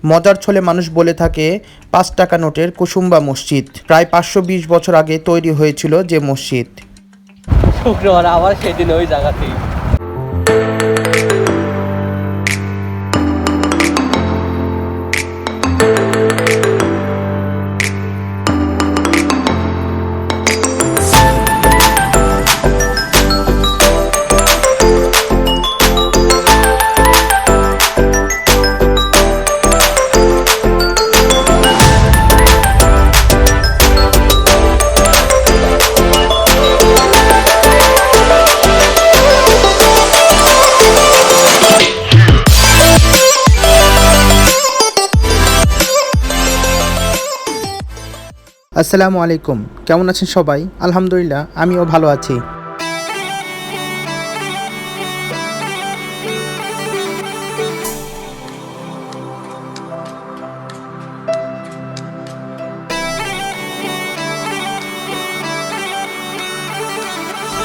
মজার ছলে মানুষ বলে থাকে ৫ টাকা নোটের কুসুম্বা মসজিদ। প্রায় ৫২০ বছর আগে তৈরি হয়েছিল যে মসজিদ। শুক্রবার আবার সেদিন ওই জায়গাতেই। আসসালামু আলাইকুম, কেমন আছেন সবাই? আলহামদুলিল্লাহ, আমিও ভালো আছি।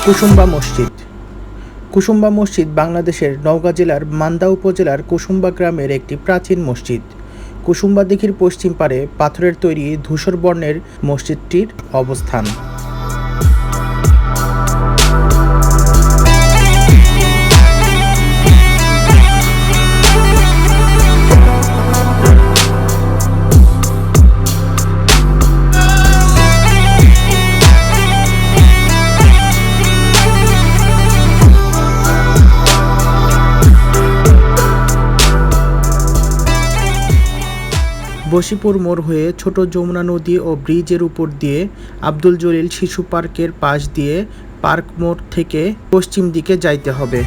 কুসুম্বা মসজিদ। কুসুম্বা মসজিদ বাংলাদেশের নওগাঁ জেলার মান্দা উপজেলার কুসুম্বা গ্রামের একটি প্রাচীন মসজিদ। কুসুম্বা দিঘির পশ্চিম পারে পাথরের তৈরি ধূসর বর্ণের মসজিদটির অবস্থান। বশিপুর মোড় হয়ে ছোট যমুনা নদী ও ব্রিজের উপর দিয়ে আব্দুল জলিল শিশু পার্কের পাশ দিয়ে পার্ক মোড় থেকে পশ্চিম দিকে যাইতে হবে।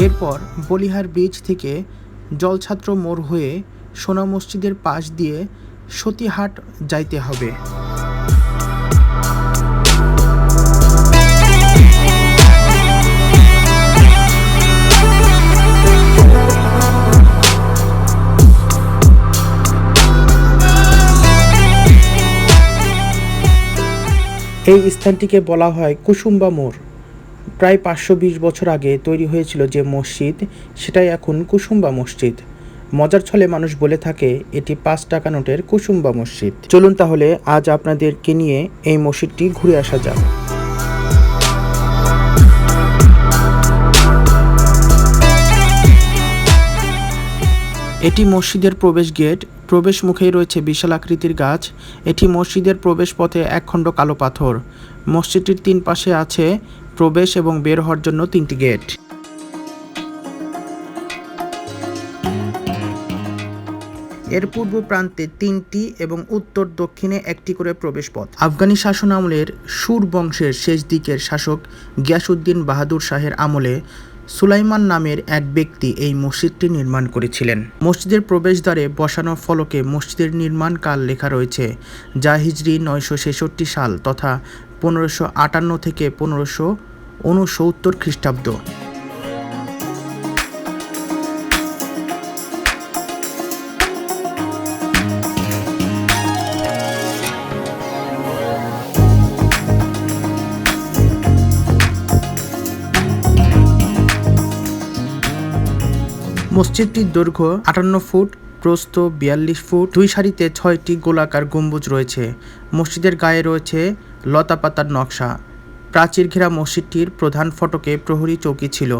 এরপর বলিহার ব্রিজ থেকে জলছত মোড় হয়ে সোনা মসজিদের পাশ দিয়ে সতীহাট যাইতে হবে। এই স্থানটিকে বলা হয় কুসুম্বা মোড়। প্রায় ৫২০ বছর আগে তৈরি হয়েছিল যে মসজিদ, সেটাই এখন কুসুম্বা মসজিদ। মজার ছলে মানুষ বলে থাকে এটি ৫ টাকা নোটের কুসুম্বা মসজিদ। চলুন তাহলে আজ আপনাদেরকে নিয়ে এই মসজিদটি ঘুরে আসা যাক। এটি মসজিদের প্রবেশ গেট। প্রবেশ মুখেই রয়েছে বিশাল আকৃতির গাছ। এটি মসজিদের প্রবেশ পথে একখণ্ড কালো পাথর। মসজিদটির ৩ পাশে আছে প্রবেশ এবং বের হওয়ার জন্য ৩টি গেট। এর পূর্ব প্রান্তে ৩টি এবং উত্তর দক্ষিণে ১টি করে প্রবেশ পথ। আফগানি শাসন আমলের সুর বংশের শেষ দিকের শাসক গিয়াসউদ্দিন বাহাদুর শাহের আমলে সুলাইমান নামের এক ব্যক্তি এই মসজিদটি নির্মাণ করেছিলেন। মসজিদের প্রবেশদ্বারে বসানো ফলকে মসজিদের নির্মাণকাল লেখা রয়েছে, যা হিজরি ৯৬৬ সাল তথা ১৫৫৮ থেকে ১৫৬৯ খ্রিস্টাব্দ। মসজিদটির দৈর্ঘ্য ৫৮ ফুট, প্রস্থ ৪২ ফুট। ২ সারিতে ৬টি গোলাকার গম্বুজ রয়েছে। মসজিদের গায়ে রয়েছে লতাপাতার নকশা। প্রাচীর ঘেরা মসজিদটির প্রধান ফটকে প্রহরী চৌকি ছিল।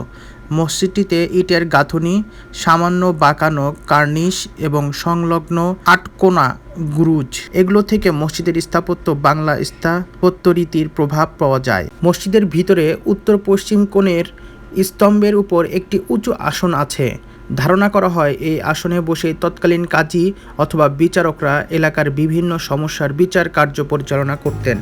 মসজিদটিতে ইটের গাঁথুনি, সামান্য বাঁকানো কার্নিশ এবং সংলগ্ন আটকোনা গুরুজ, এগুলো থেকে মসজিদের স্থাপত্য বাংলা স্থাপত্য রীতির প্রভাব পাওয়া যায়। মসজিদের ভিতরে উত্তর পশ্চিম কোণের স্তম্ভের উপর একটি উঁচু আসন আছে। ধারণা করা হয় এই আসনে বসে তৎকালীন কাজী অথবা বিচারকরা এলাকার বিভিন্ন সমস্যার বিচার কার্য পরিচালনা করতেন।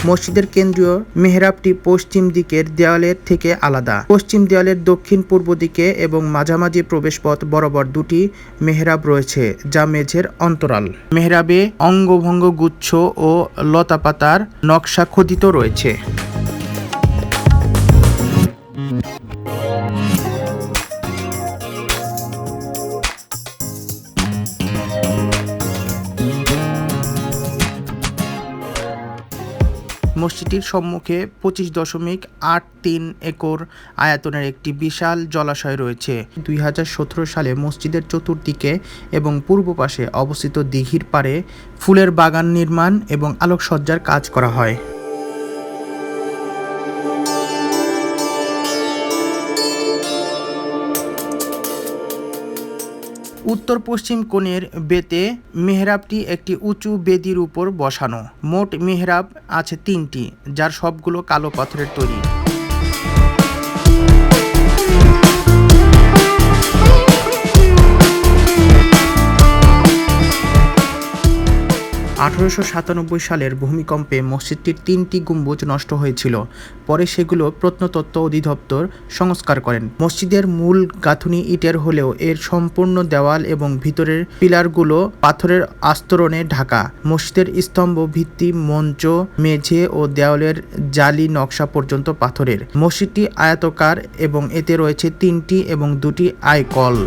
মসজিদের কেন্দ্রীয় মেহরাবটি পশ্চিম দিকের দেওয়ালের থেকে আলাদা। পশ্চিম দেওয়ালের দক্ষিণ পূর্ব দিকে এবং মাঝামাঝি প্রবেশপথ বরাবর দুটি মেহরাব রয়েছে, যা মেঝের অন্তরাল। মেহরাবে অঙ্গভঙ্গ গুচ্ছ ও লতাপাতার নকশা খোদিত রয়েছে। মসজিদটির সম্মুখে 25.83 একর আয়তনের একটি বিশাল জলাশয় রয়েছে। 2017 সালে মসজিদের চতুর্দিকে এবং পূর্ব পাশে অবস্থিত দিঘির পাড়ে ফুলের বাগান নির্মাণ এবং আলোকসজ্জার কাজ করা হয়। উত্তর পশ্চিম কোণের বেতে মেহরাবটি একটি উঁচু বেদির উপর বসানো। মোট মেহরাব আছে 3টি, যার সবগুলো কালো পাথরের তৈরি। 1897 সালের ভূমিকম্পে মসজিদটির 3টি গম্বুজ নষ্ট হয়েছিল। পরে সেগুলো প্রত্নতত্ত্ব অধিদপ্তর সংস্কার করেন। মসজিদের মূল গাঁথুনি ইটের হলেও এর সম্পূর্ণ দেওয়াল এবং ভিতরের পিলারগুলো পাথরের আস্তরণে ঢাকা। মসজিদের স্তম্ভ, ভিত্তি, মঞ্চ, মেঝে ও দেওয়ালের জালি নকশা পর্যন্ত পাথরের। মসজিদটি আয়তাকার এবং এতে রয়েছে 3টি এবং 2টি আইকল।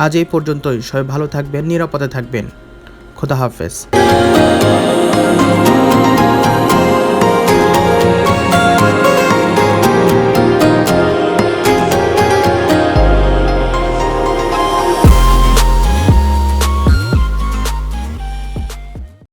আজ এই পর্যন্তই। সবাই ভালো থাকবেন, নিরাপদে থাকবেন। খোদা হাফেজ।